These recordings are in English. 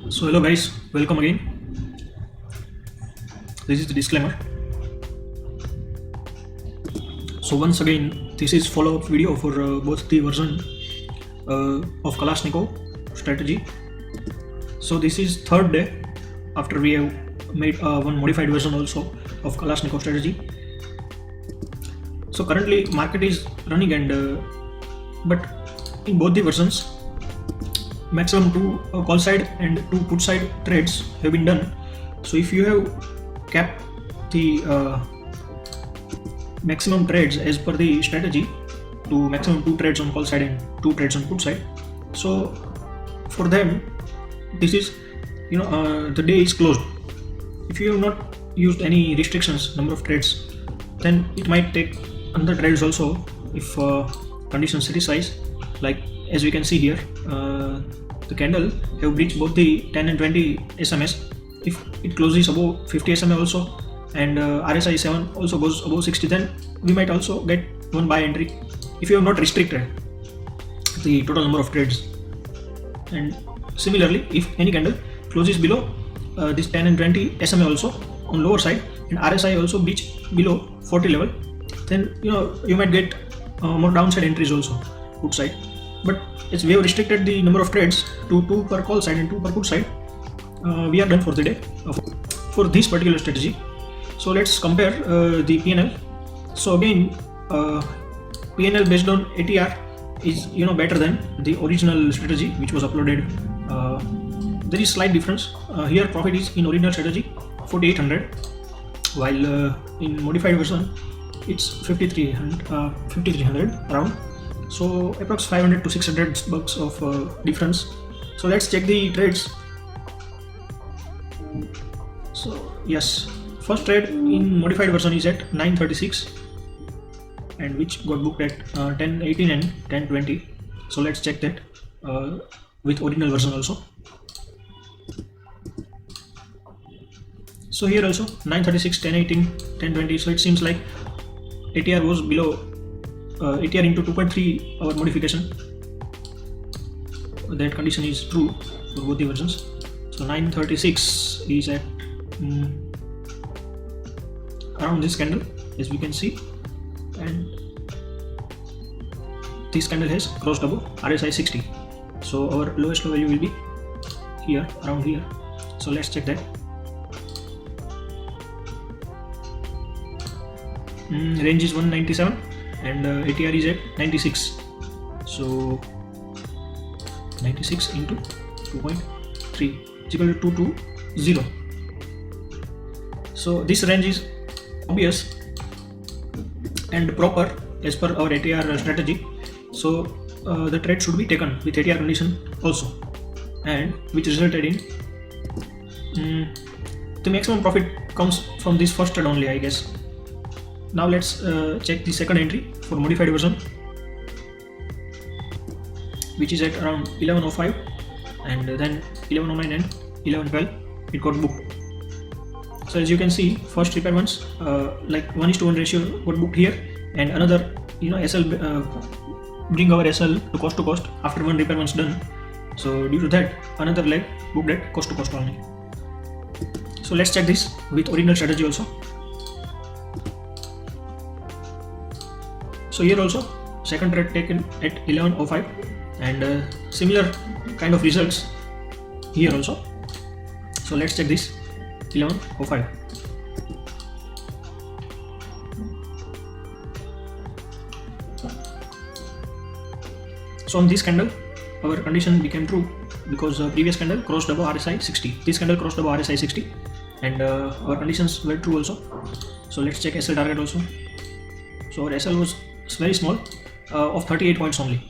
So hello guys, welcome again. This is the disclaimer. So once again, this is follow-up video for both the version of Kalashnikov strategy. So this is third day after we have made one modified version also of Kalashnikov strategy. So currently market is running and but in both the versions maximum 2 call side and 2 put side trades have been done. So if you have capped the maximum trades as per the strategy to maximum 2 trades on call side and 2 trades on put side, so for them this is the day is closed. If you have not used any restrictions number of trades, then it might take another trades also if conditions satisfies. Like as we can see here, the candle have breached both the 10 and 20 SMS. If it closes above 50 SMA also and RSI 7 also goes above 60, then we might also get one buy entry if you have not restricted the total number of trades. And similarly, if any candle closes below this 10 and 20 SMA also on lower side and RSI also breach below 40 level, then you might get more downside entries also put side. But as we have restricted the number of trades to 2 per call side and 2 per put side, we are done for the day for this particular strategy. So let's compare the PNL. So again, PNL based on ATR is better than the original strategy which was uploaded. There is slight difference. Here profit is in original strategy 4800, while in modified version it's 5300 around. So approx 500 to 600 bucks of difference. So let's check the trades. So yes, first trade in modified version is at 936 and which got booked at 1018 and 1020. So let's check that with original version also. So here also 936, 1018, 1020. So it seems like ATR was below ATR into 2.3 hour modification. That condition is true for both the versions. So 936 is at around this candle as we can see, and this candle has crossed above RSI 60. So our lowest low value will be here, around here. So let's check that. Range is 197 and ATR is at 96. So 96 into 2.3 is equal to 220. So this range is obvious and proper as per our ATR strategy. So the trade should be taken with ATR condition also, and which resulted in the maximum profit comes from this first trade only, I guess. Now let's check the second entry for modified version, which is at around 1105 and then 1109 and 1112 it got booked. So as you can see, first repair ones like 1:1 ratio got booked here, and another SL bring our SL to cost after one repair one's done. So due to that, another leg booked at cost to cost only. So let's check this with original strategy also. So here also second trade taken at 1105 and similar kind of results here also. So let's check this 1105. So on this candle our condition became true because previous candle crossed above RSI 60. This candle crossed above RSI 60 and our conditions were true also. So let's check SL target also. So our SL was very small, of 38 points only.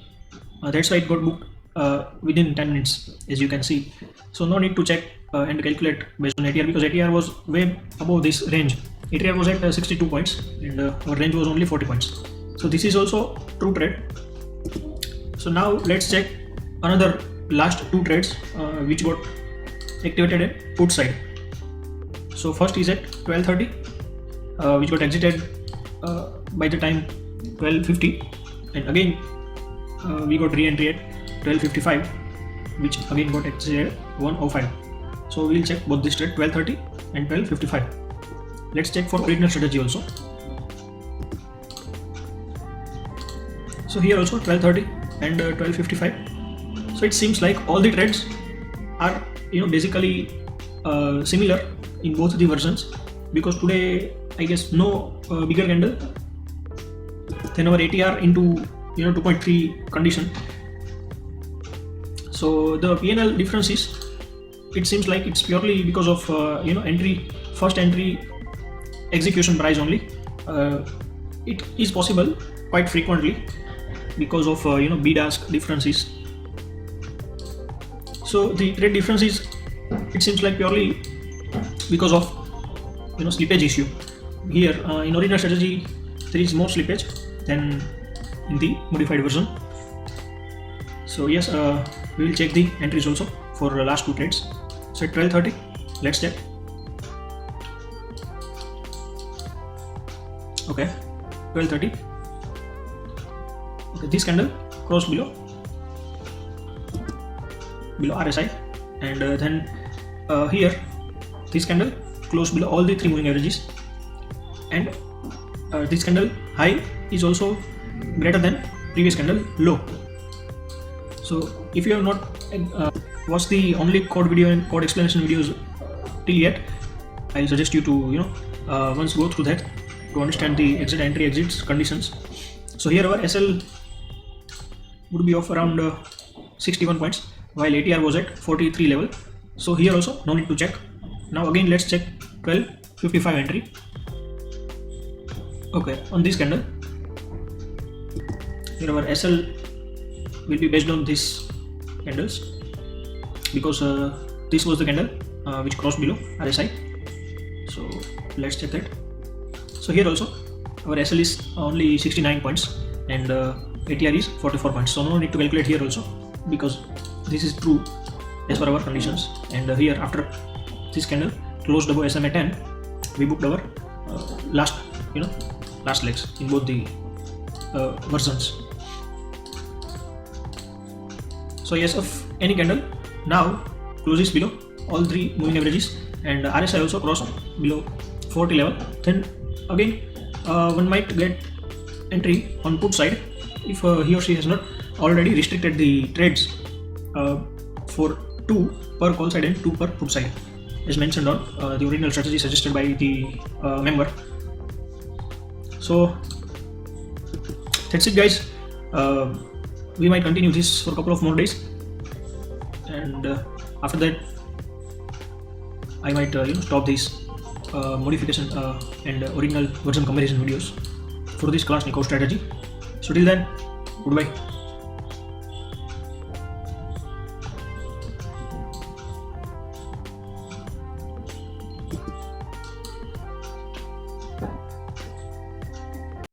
That's why it got booked within 10 minutes as you can see. So no need to check and calculate based on ATR because ATR was way above this range. ATR was at 62 points and our range was only 40 points. So this is also true trade. So now let's check another last 2 trades which got activated at put side. So first is at 1230 which got exited by the time 1250, and again we got re-entry at 1255 which again got exited 105. So we'll check both this trade 12:30 and 12:55. Let's check for original strategy also. So here also 12:30 and 12:55. So it seems like all the trades are basically similar in both the versions, because today I guess no bigger candle then our ATR into 2.3 condition. So the PNL difference is, it seems like it's purely because of first entry execution price only. It is possible quite frequently because of bid ask differences. So the trade difference is, it seems like purely because of slippage issue. Here in original strategy there is more slippage than in the modified version. So yes, we will check the entries also for the last two trades. So at 12:30, let's check. Okay, 12:30. Okay, this candle crossed below RSI, and then here this candle closed below all the three moving averages, and this candle high is also greater than previous candle low. So if you have not watched the only code video and code explanation videos till yet, I suggest you to once go through that to understand the exit, entry, exits conditions. So here our SL would be of around 61 points, while ATR was at 43 level. So here also no need to check. Now again let's check 12:55 entry. Okay, on this candle here our SL will be based on these candles, because this was the candle which crossed below RSI. So let's check that. So here also our SL is only 69 points and ATR is 44 points. So no need to calculate here also, because this is true as per our conditions. And here after this candle closed above SMA 10, we booked our last legs in both the versions. So yes, if any candle now closes below all three moving averages and RSI also crossed below 40 level, then again one might get entry on put side if he or she has not already restricted the trades for 2 per call side and 2 per put side, as mentioned on the original strategy suggested by the member. So that's it, guys. We might continue this for a couple of more days, and after that I might stop these modification and original version comparison videos for this Kalashnikov strategy. So till then, goodbye.